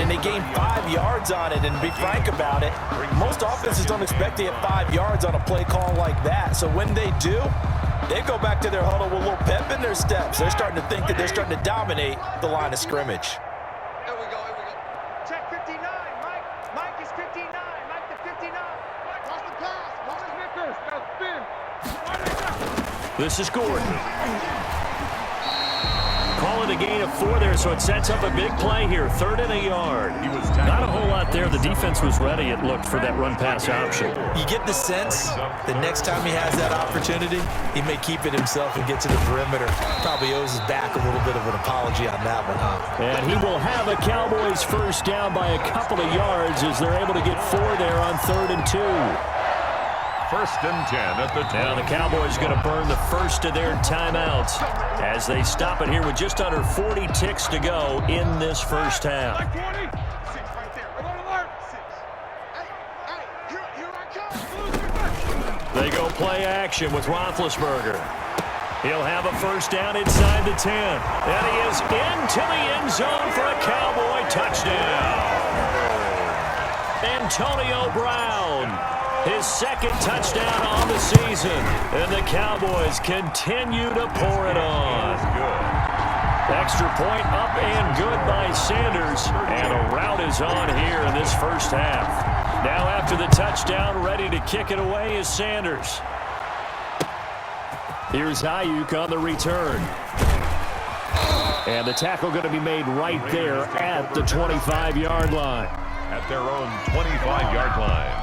and they gained 5 yards on it. And to be frank about it, most offenses don't expect to get 5 yards on a play call like that. So when they do, they go back to their huddle with a little pep in their steps. They're starting to think that they're starting to dominate the line of scrimmage. Here we go. Check 59, Mike. Mike is 59. Mike the 59. Watch the pass. Watch the Vickers. Now spin. This is Gordon. Call it a gain of 4 there, so it sets up a big play here. 3rd and a yard. Not a whole lot there. The defense was ready, it looked, for that run-pass option. You get the sense that next time he has that opportunity, he may keep it himself and get to the perimeter. Probably owes his back a little bit of an apology on that one, huh? And he will have a Cowboys first down by a couple of yards as they're able to get 4 there on 3rd and 2. 1st and 10 at the 20. Now the Cowboys going to burn the first of their timeouts as they stop it here with just under 40 ticks to go in this first half. They go play action with Roethlisberger. He'll have a first down inside the 10. And he is into the end zone for a Cowboy touchdown. Antonio Brown. His 2nd touchdown on the season. And the Cowboys continue to pour it on. Extra point up and good by Sanders. And a rout is on here in this first half. Now after the touchdown, ready to kick it away is Sanders. Here's Ayuk on the return. And the tackle going to be made right there at the 25-yard line. At their own 25-yard line.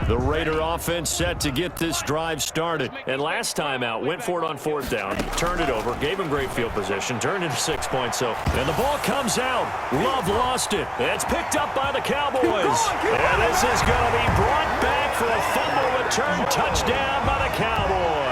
The Raider offense set to get this drive started. And last time out, went for it on 4th down, turned it over, gave him great field position, turned into 6 points. And the ball comes out. Love lost it. It's picked up by the Cowboys. And this is going to be brought back for a fumble return touchdown by the Cowboys.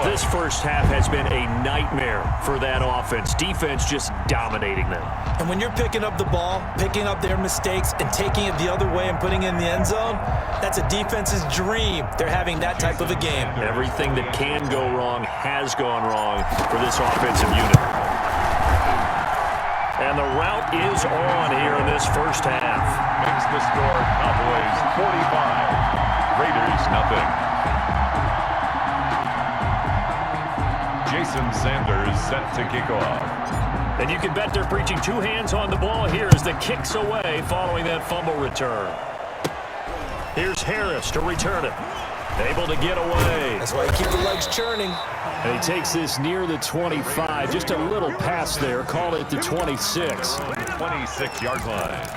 This first half has been a nightmare for that offense. Defense just dominating them. And when you're picking up the ball, picking up their mistakes, and taking it the other way and putting it in the end zone, that's a defense's dream. They're having that type of a game. Everything that can go wrong has gone wrong for this offensive unit. And the route is on here in this first half. Makes the score Cowboys 45. Raiders nothing. Jason Sanders set to kick off. And you can bet they're preaching 2 hands on the ball here as the kick's away following that fumble return. Here's Harris to return it. Able to get away. That's why you keep the legs churning. And he takes this near the 25. Just a little pass there. Call it the 26. 26-yard line.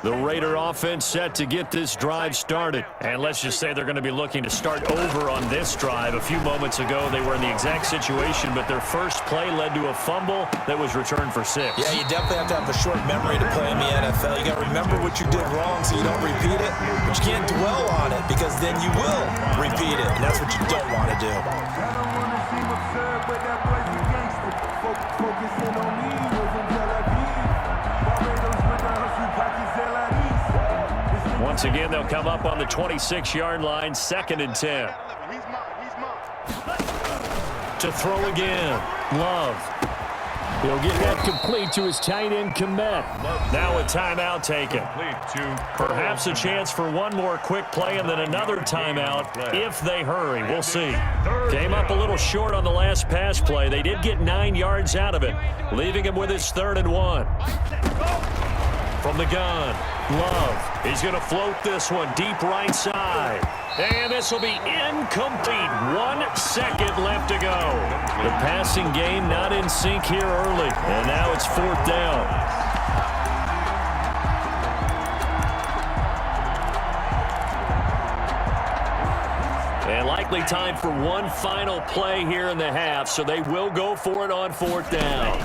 The Raider offense set to get this drive started. And let's just say they're going to be looking to start over on this drive. A few moments ago, they were in the exact situation, but their first play led to a fumble that was returned for 6. Yeah, you definitely have to have a short memory to play in the NFL. You got to remember what you did wrong so you don't repeat it, but you can't dwell on it because then you will repeat it, and that's what you don't want to do. Once again, they'll come up on the 26-yard line, 2nd and 10. To throw again, Love. He'll get that complete to his tight end, Komet. Now a timeout taken. Perhaps a chance for one more quick play and then another timeout if they hurry. We'll see. Came up a little short on the last pass play. They did get 9 yards out of it, leaving him with his 3rd and 1. From the gun, Love. He's going to float this one deep right side. And this will be incomplete. 1 second left to go. The passing game not in sync here early. And now it's 4th down. And likely time for one final play here in the half, so they will go for it on 4th down.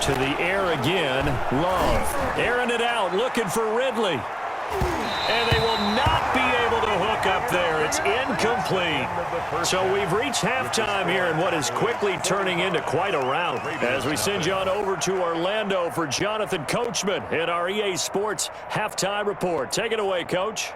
To the air again, Love. Airing it out, looking for Ridley. And they will not be able to hook up there. It's incomplete. So we've reached halftime here in what is quickly turning into quite a rout. As we send you on over to Orlando for Jonathan Coachman in our EA Sports Halftime Report. Take it away, Coach.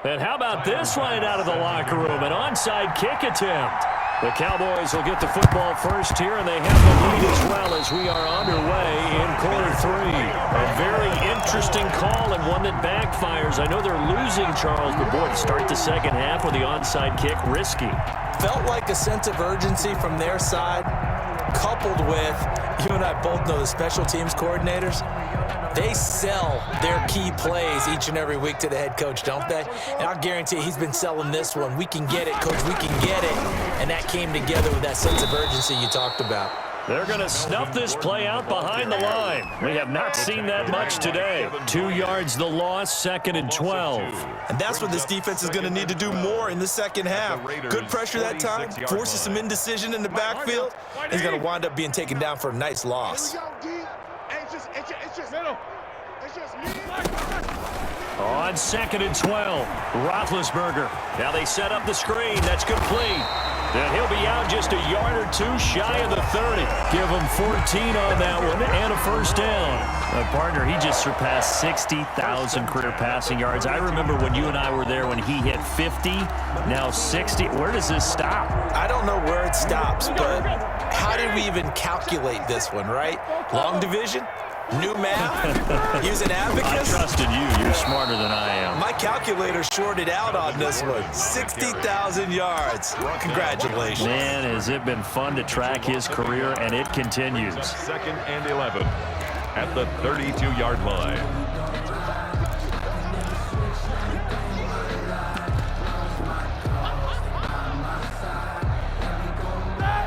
And how about this right out of the locker room? An onside kick attempt. The Cowboys will get the football first here, and they have the lead as well as we are underway in quarter three. A very interesting call and one that backfires. I know they're losing, Charles, but boy, to start the second half with the onside kick, risky. Felt like a sense of urgency from their side, coupled with, you and I both know the special teams coordinators, they sell their key plays each and every week to the head coach, don't they? And I'll guarantee he's been selling this one. We can get it, coach, we can get it. And that came together with that sense of urgency you talked about. They're going to snuff this play out behind the line. We have not seen that much today. 2 yards the loss, 2nd and 12. And that's what this defense is going to need to do more in the second half. Good pressure that time, forces some indecision in the backfield. He's going to wind up being taken down for a nice loss. On 2nd and 12, Roethlisberger. Now they set up the screen. That's complete. And he'll be out just a yard or two shy of the 30. Give him 14 on that one and a first down. Partner, he just surpassed 60,000 career passing yards. I remember when you and I were there when he hit 50, now 60. Where does this stop? I don't know where it stops, but how did we even calculate this one, right? Long division? New math? Use an abacus? I trusted you. You're smarter than I am. My calculator shorted out on this one. 60,000 yards. Congratulations. Man, has it been fun to track his career, and it continues. 2nd and 11 at the 32-yard line.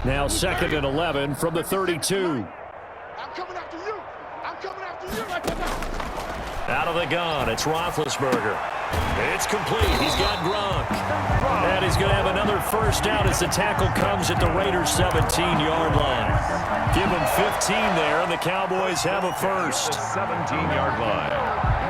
Now 2nd and 11 from the 32. Out of the gun, it's Roethlisberger. It's complete. He's got Gronk. And he's going to have another first down as the tackle comes at the Raiders' 17-yard line. Give him 15 there, and the Cowboys have a first. 17-yard line.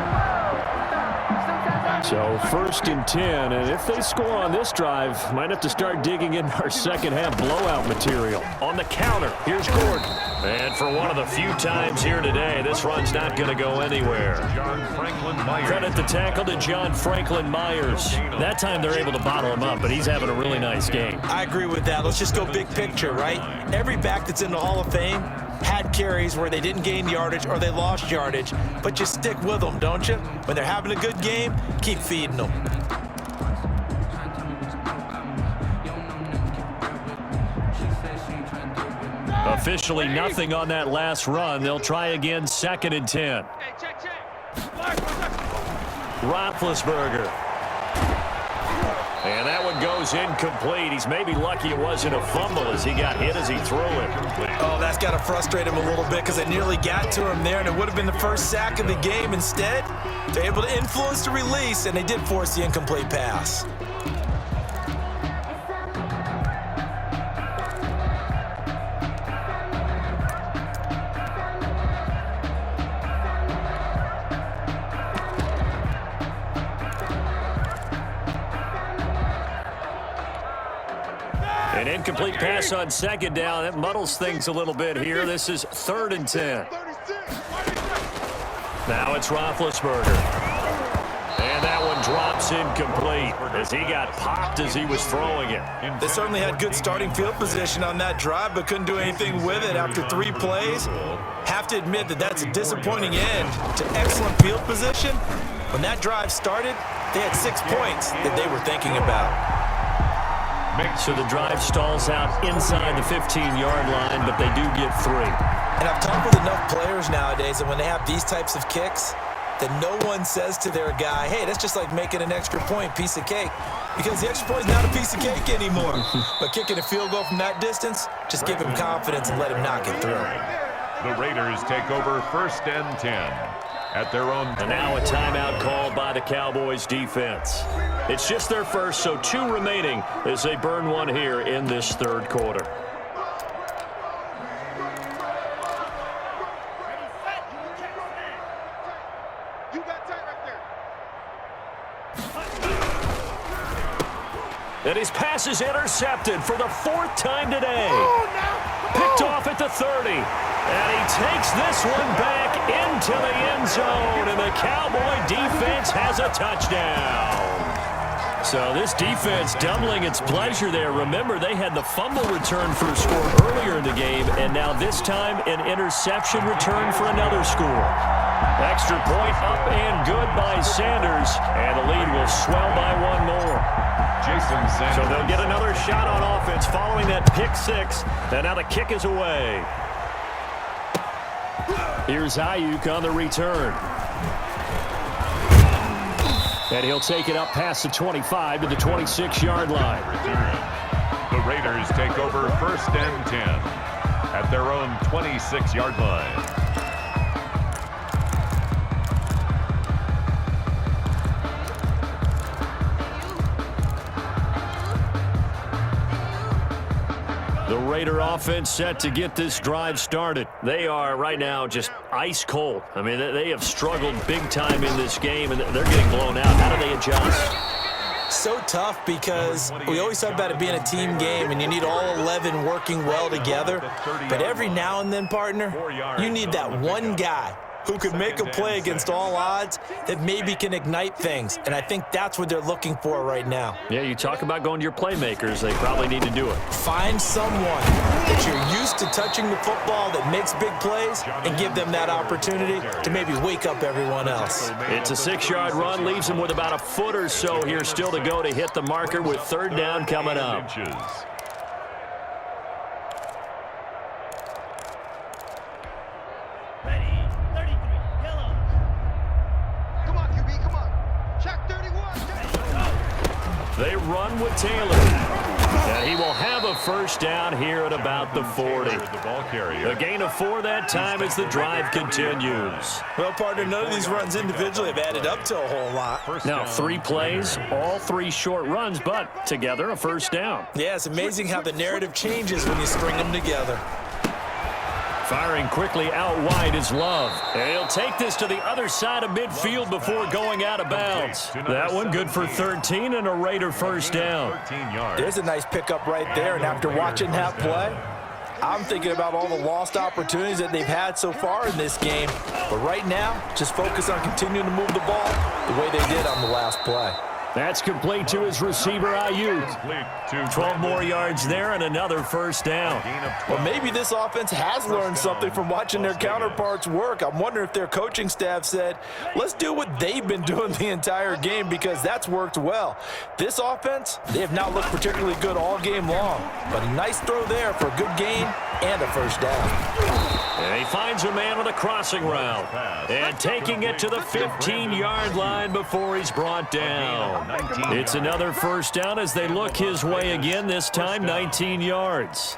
So 1st and 10, and if they score on this drive, might have to start digging in our second half blowout material. On the counter, here's Gordon. And for one of the few times here today, this run's not going to go anywhere. John Franklin Myers. Credit the tackle to John Franklin Myers. That time they're able to bottle him up, but he's having a really nice game. I agree with that. Let's just go big picture, right? Every back that's in the Hall of Fame had carries where they didn't gain yardage or they lost yardage, but you stick with them, don't you? When they're having a good game, keep feeding them. Officially nothing on that last run. They'll try again 2nd and 10. Roethlisberger. And that one goes incomplete. He's maybe lucky it wasn't a fumble as he got hit as he threw it. Oh, that's got to frustrate him a little bit because they nearly got to him there, and it would have been the first sack of the game. Instead, they're able to influence the release, and they did force the incomplete pass. An incomplete pass on 2nd down. That muddles things a little bit here. This is 3rd and 10. Now it's Roethlisberger. And that one drops incomplete as he got popped as he was throwing it. They certainly had good starting field position on that drive, but couldn't do anything with it after 3 plays. Have to admit that that's a disappointing end to excellent field position. When that drive started, they had 6 points that they were thinking about. So the drive stalls out inside the 15-yard line, but they do get 3. And I've talked with enough players nowadays that when they have these types of kicks, that no one says to their guy, hey, that's just like making an extra point, piece of cake. Because the extra point is not a piece of cake anymore. But kicking a field goal from that distance, just give him confidence and let him knock it through. The Raiders take over 1st and 10 at their own. And now a timeout called by the Cowboys defense. It's just their first, so 2 remaining as they burn one here in this 3rd quarter. And his pass is intercepted for the 4th time today. Picked off at the 30. And he takes this one back into the end zone. And the Cowboy defense has a touchdown. So this defense doubling its pleasure there. Remember, they had the fumble return for a score earlier in the game, and now this time an interception return for another score. Extra point up and good by Sanders, and the lead will swell by one more. Jason Sanders. So they'll get another shot on offense following that pick six, and now the kick is away. Here's Ayuk on the return. And he'll take it up past the 25 to the 26-yard line. The Raiders take over 1st and 10 at their own 26-yard line. The Raider offense set to get this drive started. They are right now just ice cold. I mean, they have struggled big time in this game, and they're getting blown out. How do they adjust? So tough because we always talk about it being a team game, and you need all 11 working well together. But every now and then, partner, you need that one guy who could make a play against all odds that maybe can ignite things. And I think that's what they're looking for right now. Yeah, you talk about going to your playmakers. They probably need to do it. Find someone that you're used to touching the football that makes big plays and give them that opportunity to maybe wake up everyone else. It's a 6-yard run, leaves him with about a foot or so here still to go to hit the marker with 3rd down coming up. They run with Taylor. And he will have a 1st down here at about the 40. A gain of 4 that time as the drive continues. Well, partner, none of these runs individually have added up to a whole lot. Now, 3 plays, all 3 short runs, but together a 1st down. Yeah, it's amazing how the narrative changes when you string them together. Firing quickly out wide is Love. And he'll take this to the other side of midfield before going out of bounds. That one good for 13 and a Raider 1st down. There's a nice pickup right there, and after watching that play, I'm thinking about all the lost opportunities that they've had so far in this game. But right now, just focus on continuing to move the ball the way they did on the last play. That's complete to his receiver, Ayuk. 12 more yards there and another 1st down. Well, maybe this offense has learned something from watching their counterparts work. I'm wondering if their coaching staff said, let's do what they've been doing the entire game because that's worked well. This offense, they have not looked particularly good all game long. But a nice throw there for a good gain and a 1st down. And he finds a man with a crossing route. And taking it to the 15-yard line before he's brought down. It's another 1st down as they look his way again, this time 19 yards.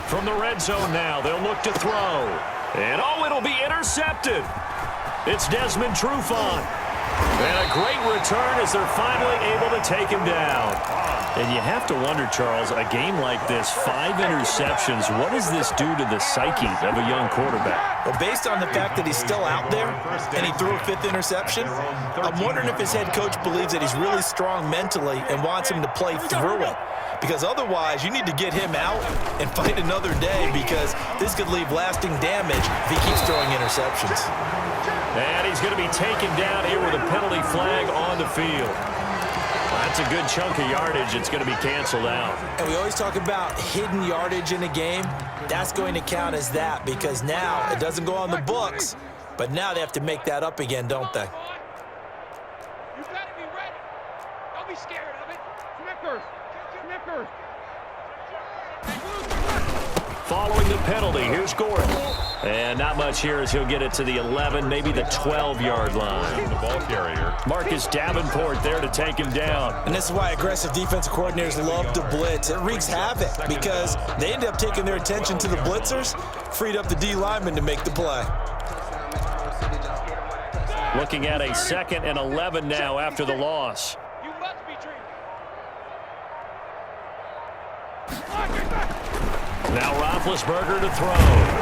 From the red zone now, they'll look to throw. And oh, it'll be intercepted. It's Desmond Trufant. And a great return as they're finally able to take him down. And you have to wonder, Charles, a game like this, 5 interceptions, what does this do to the psyche of a young quarterback? Well, based on the fact that he's still out there and he threw a 5th interception, I'm wondering if his head coach believes that he's really strong mentally and wants him to play through it. Because otherwise, you need to get him out and fight another day because this could leave lasting damage if he keeps throwing interceptions. And he's going to be taken down here with a penalty flag on the field. That's a good chunk of yardage. It's going to be canceled out. And we always talk about hidden yardage in a game. That's going to count as that because now it doesn't go on the books, but now they have to make that up again, don't they? You better be ready. Don't be scared of it. Snickers. Snickers. Following the penalty, here's Gordon. And not much here as he'll get it to the 11, maybe the 12-yard line. The ball carrier. Marcus Davenport there to take him down. And this is why aggressive defensive coordinators love to blitz. It wreaks havoc because they end up taking their attention to the blitzers, freed up the D lineman to make the play. Looking at a 2nd and 11 now after the loss. You must be dreaming. Now Roethlisberger to throw.